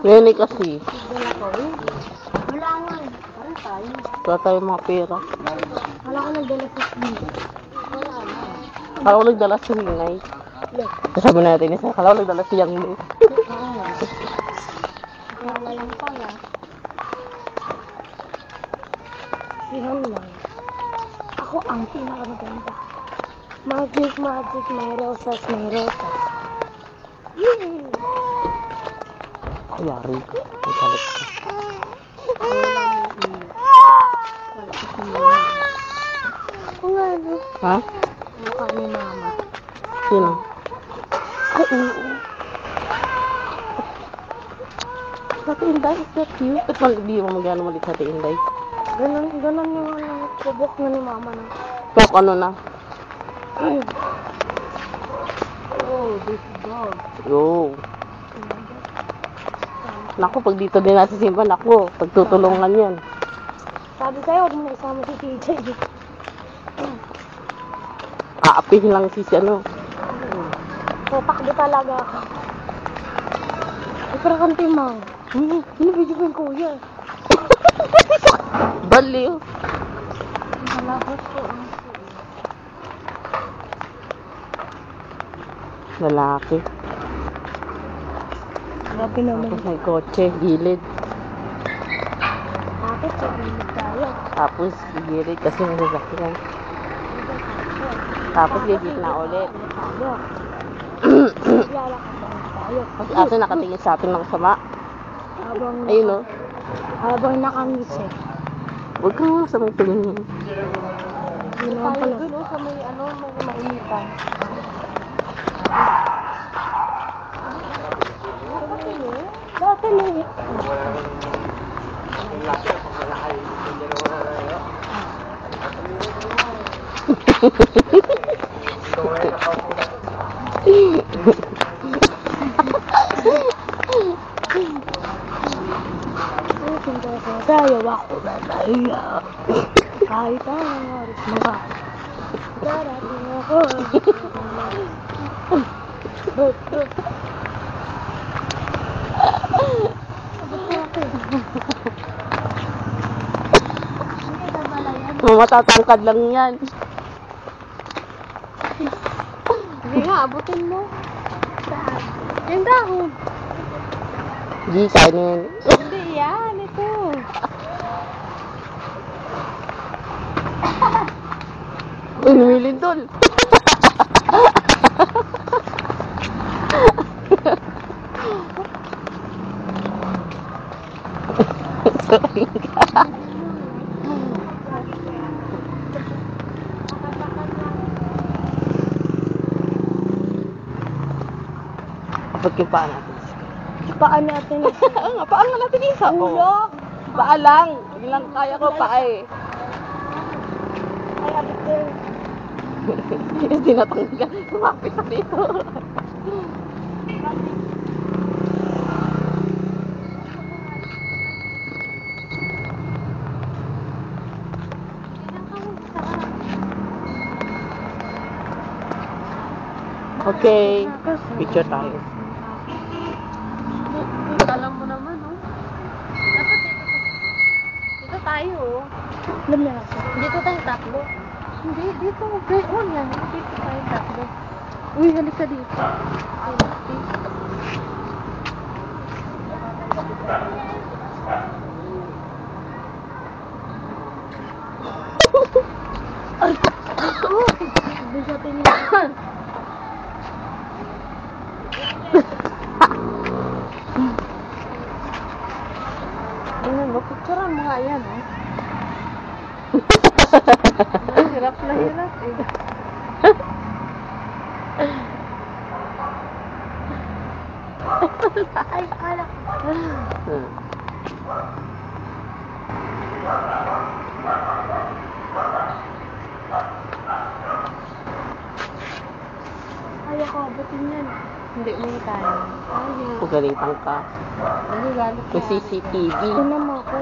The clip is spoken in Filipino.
Ngayon kasi. Wala nga. Parang tayo. Wala tayong mga pera. Wala ko nagdala sa sling. Wala na. Kala ko nagdala si Hinay. Sabi natin isa. Kala ko nagdala si Yang Lu. Wala lang pala. Yan lang. Ako ang pinakamaganda. Magic, magic, may rosas, may rosas. Yay! Kuyari ko. Ang salit ko. Ako nga, no? Ha? Mukha ni mama. Sino? Ay, oo. Ate Inday, is that you? Ba't man hindi mo magano malit sa Ate Inday? Ganon yung ano, kubok na ni mama na. Tok ano na? Oh, this dog. Yo. Naku, pag dito din natin simpan, naku, pagtutulungan yan. Sabi sa'yo, huwag mo na isama si TJ. Aapihin lang si ano. So, takbo talaga ako. Ay, pero kang timang. Binibidyo ko yung kuya. Baliw. Malakot ko. Lalaki. Grabe naman. Tapos may kotse, gilid. Bakit? So, ulit tayo. Tapos gilid kasi may sasakyan. Tapos gilid na ulit. Tayo. Lalakad lang tayo. Kasi aso nakatingin sa atin ng sama. Habang, Ayun o. habang nakamiss eh. Huwag ka nga sa mga tingin. Hindi naman pala. Tayo sa may ano, may mainitan. Dati na eh. Tayo ako na nahiya. Kahit anong oras mga darating ako. Matatangkad lang yan. Hindi nga, abutin mo. Saan? Yung dahon. Di, kanin. Hindi yan, ito. Uy, lumilin tol. Sorry ka. Kapag yung paa natin. Paan natin. Oo nga, paa nga natin isa. Ulo. Paa lang. Hindi lang kaya ko paa eh. Ay, abutin. Hindi natanggal. Lumapit na dito. Okay. Picture tayo. Alam mo naman, oh. Dapat dito tayo, oh. Alam na ako. Dito tayo tatlo. Hindi, dito. Great one yan. Dito tayo tatlo. Uy, halika dito. Ay! Bisatin yan. Ayan, picturean mo nga yan, eh. Hirap na hirap, eh. Ay, kala ko. Kaya ko, abutin yan. Hindi mo yung kaya. Kaya. Pagalitan ka. Ano galit May CCTV. Ito naman ako.